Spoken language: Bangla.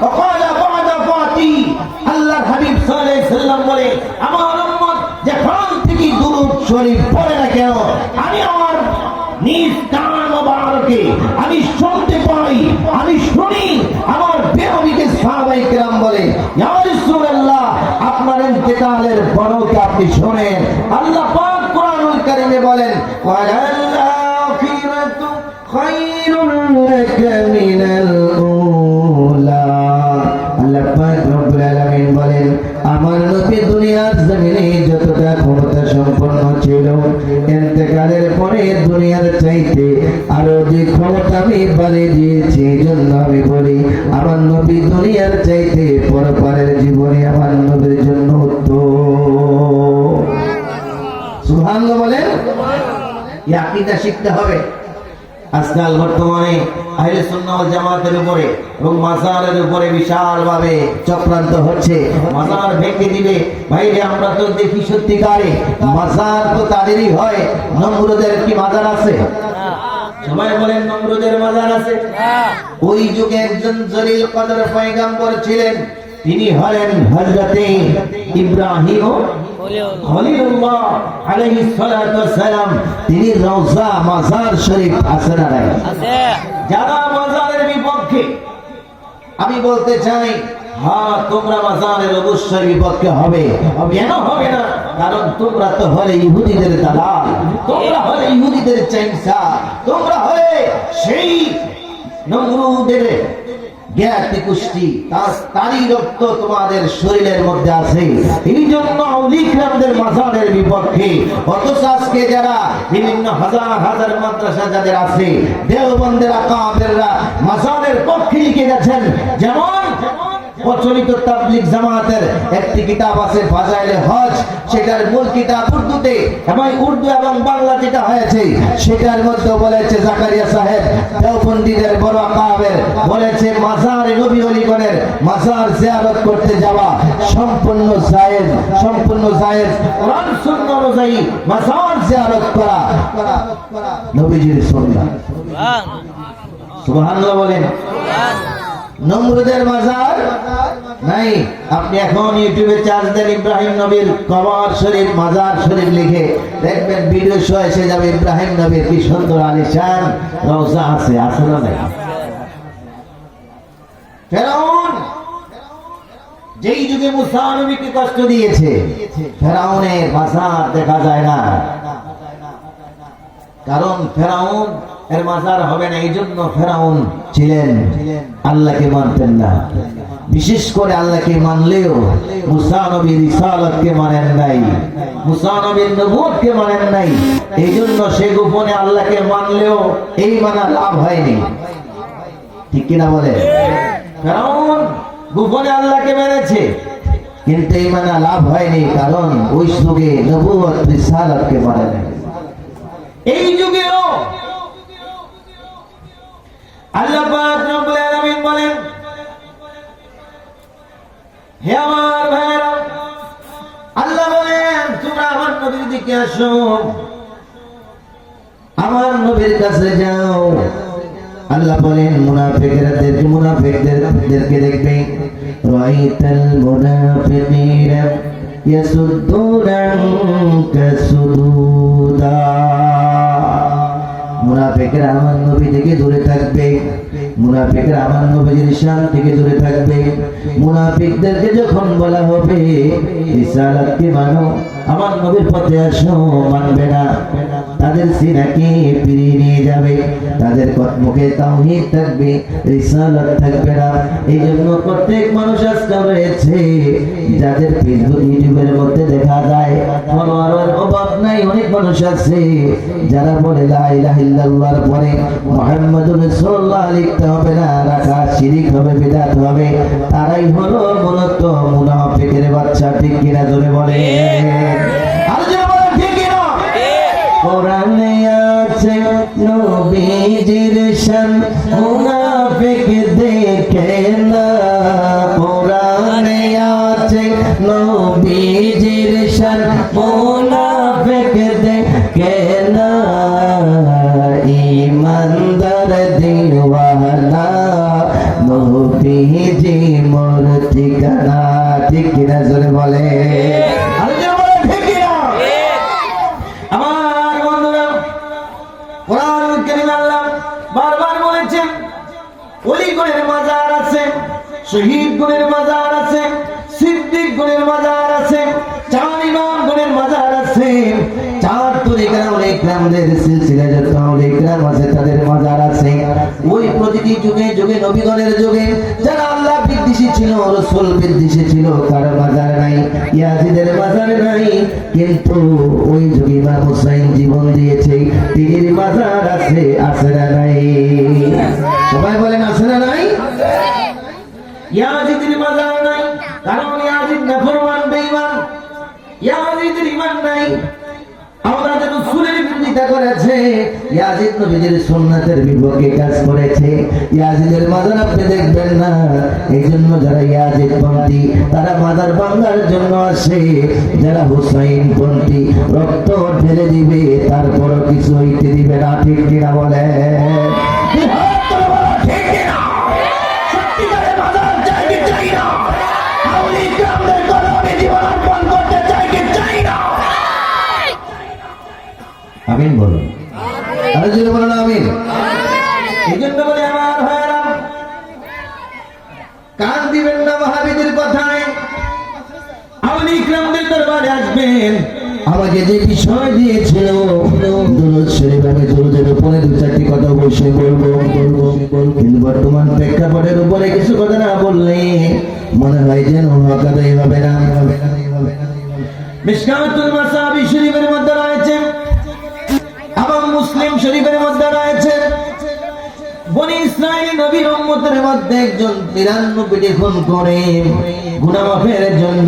ওয়াকালা বা'দা ফাতি। আল্লাহর হাবিব সাল্লাল্লাহু আলাইহি সাল্লাম বলে, আমার উম্মত যখন থেকে দুরূদ শরীফ পড়ে না কেন, আমি আমার নিজ কান মোবারকে আমি শুনতে পাই, আমি শুনি আমার বেনবীকে সাহাবায়ে কেরাম বলে, ইয়া রাসূলুল্লাহ আপনার ইন্তেকালের পরকে আপনি শুনেন। আল্লাহ পাক কোরআনুল কারীমে বলেন, ওয়ালাল আখিরাতু খায়রুল লাকা মিনাল উলা। আল্লাহ পাক রব্বুল আলামিন বলেন, আমার নবী দুনিয়ার জমিনে যতটা ক্ষমতা সম্পন্ন ছিল, ইন্তেকালের পরে দুনিয়ার চাইতে আরো যে ক্ষমতা আমি বাড়িয়ে দিয়েছি। এই জন্য আমি বলি, আমার নবী দুনিয়ার চাইতে পরপারের জীবনে আমার নবীর জন্য উত্তম। সুবহানাল্লাহ বলেন। এই আকীদা শিখতে হবে। আজকাল বর্তমানে আহলে সুন্নাহ ওয়াল জামাতের উপরে এবং মাজারের উপরে বিশাল ভাবে চক্রান্ত হচ্ছে। মাজার ভেঙে দিবে। ভাইরে আমরা তো দেখি সত্যিকারে মাজার তো তাদেরই হয়। নমরুদের কি মাজার আছে? সবাই বলেন নমরুদের মাজার আছে? ওই যুগে একজন জলিল কদর পয়গম্বর ছিলেন, তিনি হলেন হযরতে ইব্রাহিম খলিলুল্লাহ আলাইহিস সালাতু ওয়াস সালাম। তিনি রওজা মাজার শরীফ আছে না নাই? আছে। যারা মাজারের বিপক্ষে, আমি বলতে চাই, হ্যাঁ তোমরা মাজারের অবশ্যই বিপক্ষে হবে। কেন হবে না? কারণ তোমরা তো হলে ইহুদিদের দালাল, তোমরা হলে ইহুদিদের চাইসা, তোমরা হলে সেই নমরুদের জ্ঞাতি কুষ্টি, তারই রক্ত তোমাদের শরীরের মধ্যে আছে। এই জন্য আউলিয়াদের মাজারের বিপক্ষে। অথচ আজকে যারা বিভিন্ন হাজার হাজার মাদ্রাসা যাদের আছে, দেওবন্দের আকাবেররা মাজারের পক্ষে লিখে গেছেন। যেমন প্রচলিত তাবলীগ জামাতের একটি কিতাব আছে ফাজাইলে হজ, সেটার মূল কিতাব উর্দুতে এবং উর্দু এবং বাংলা যেটা হয়েছে সেটার মধ্যে বলেছে জাকারিয়া সাহেব দেওবন্দীদের বড় আকাবের বলেছে, মাজারে নবী ওলিগণের মাজার জিয়ারত করতে যাওয়া সম্পূর্ণ জায়েজ, সম্পূর্ণ জায়েজ। কোরআন সুন্নাহ অনুযায়ী মাজার জিয়ারত করা নবীজির সুন্নাহ। সুবহানাল্লাহ বলেন। নমরুদের মাজার নাই। আপনি এখন ইউটিউবে চার্জ দেন ইব্রাহিম নবীর কবর শরীফ, মাজার শরীফ লিখে দেখবেন ভিডিও শো এসে যাবে। ইব্রাহিম নবীর কি সুন্দর আলিশান রওজা আছে, আছে না নাই? ফেরাউন যেই যুগে মুসা নবীকে কষ্ট দিয়েছে, ফেরাউনের মাজার দেখা যায় না। কারণ ফেরাউন এর মাজার হবে না। এই জন্য ফেরাউন ছিলেন আল্লাহকে মানতেন না। বিশেষ করে আল্লাহকে মানলেও মুসা নবীর রিসালাতকে মানেন নাই, মুসা নবীর নবুয়তকে মানেন নাই। এই জন্য সে গোপনে আল্লাহকে মানলেও এই মানা লাভ হয়নি। ঠিক কিনা বলে? ফেরাউন গোপনে আল্লাহকে মেনেছে, কিন্তু এই মানা লাভ হয়নি, কারণ ওই যুগে নবুয়ত রিসালাতকে মানে নাই। এই যুগেও আল্লাহ পাক রব্বুল আলামিন বলেন, হে আমার ভাইরা, আল্লাহ বলেন তোমরা আমার নবীর দিকে আসো, আমার নবীর কাছে যাও। আল্লাহ বলেন মুনাফিকদেরকে দেখবে, রাআইতাল মুনাফিকিনা ইয়াসুদ্দুনা আনকা সুদুদা। মুনাফিকরা আমার নবী থেকে দূরে থাকবে, মুনাফিকরা আমার নবীর শান থেকে দূরে থাকবে। মুনাফিকদেরকে যখন বলা হবে রিসালাতকে মানো, আমার নবীর পথে আসো, মানবে না, তাদের সিনাকে ফিরিয়ে নিয়ে যাবে, তাদের মুখে তাওহীদ থাকবে, রিসালাত থাকবে না। এই জন্য প্রত্যেক মানুষ আজকাল রয়েছে যাদের ফেসবুক ইউটিউবের মধ্যে দেখা যায় ফলোয়ারের অভাব নাই। অনেক মানুষ আছে যারা বলে লা ইলাহা ইল্লাল্লাহর পরে মুহাম্মাদুর রাসূলুল্লাহ লিখতে হবে না, রাখা শিরক হবে, বিদআত হবে। তারাই হলো মূলত মুনাফিকের বাচ্চা। ঠিক কিনা জোরে বলে? আর জোরে বলেন ঠিক কিনা? কোরআনে আছে নবীজির শান, মুনাফিক দেখে না। কোরআনে আছে নবীজির শান, মুনাফিক দেখে না। ইমানদার দিওয়ানা নবী যে মোর ঠিকানা। ঠিক কিনা জোরে বলে, আর জোরে বলে ঠিক কিনা? আমার বন্ধুরা, কোরআন কারীমে আল্লাহ বারবার বলেছেন ওলি গুণের মাজার আছে, শহীদ গুণের মাজার আছে, সিদ্দিক গুণের মাজার আছে, চার ইমাম গুণের মাজার আছে, চার তরিকার অনেক রামদের সিলসিলা যত অনেক রাম আছে তাদের মাজার আছে। ওই প্রতিটি যুগে যুগে নবীগণের যুগে যারা আল্লাহ বিদ্বেষী ছিল, রাসূল বিদ্বেষী ছিল, তার মাজার নাই, ইয়াজিদের মাজার নাই। কিন্তু ওই যুগে ইমাম হুসাইন জীবন দিয়েছে, তিনির মাজার আছে, আছে না নাই? সবাই বলেন আছে না নাই? ইয়াজিদের মাজার নাই, কারণ ইয়াজিদ নাফরমান বেঈমান, ইয়াজিদের ঈমান নাই। আমরা যে রাসূলের বিরোধিতা করেছে, ইয়াজিদ নবীর সুন্নাতের বিপক্ষে কাজ করেছে, ইয়াজিদের মাজার আপনি দেখবেন না। এইজন্য যারা ইয়াজিদ পন্থী তারা মাজার ভাঙার জন্য আসে, যারা হুসাইন পন্থী রক্ত ঢেলে দিবে তারপরও কিছু হইতে দিবে না। ঠিক কিনা বলে? আমিন বলুন, আরে যদি বলেন আমিন। এই জন্য বলে আমার ভাইরা, কান দিবেন না ওয়াহাবীদের কথায়। আউলি ইকরামদের দরবারে আসবেন। আমাকে যে বিষয় দিয়েছিল দুরূদ শরীফ, আমি দুরূদের উপরে দু চারটি কথা অবশ্যই বলবো, কিন্তু বর্তমান প্রেক্ষাপটের উপরে কিছু কথা না বললে মনে হয় যেন হক আদায় হবে না। মিশকাতুল মাসাবি শরীফের মধ্যে রয়েছে, এবং মুসলিম শরীফের মধ্যে রয়েছে, বনি ইসরাইল নবীর উম্মতের মধ্যে একজন 93টি খুন করে গুনাহ মাফের জন্য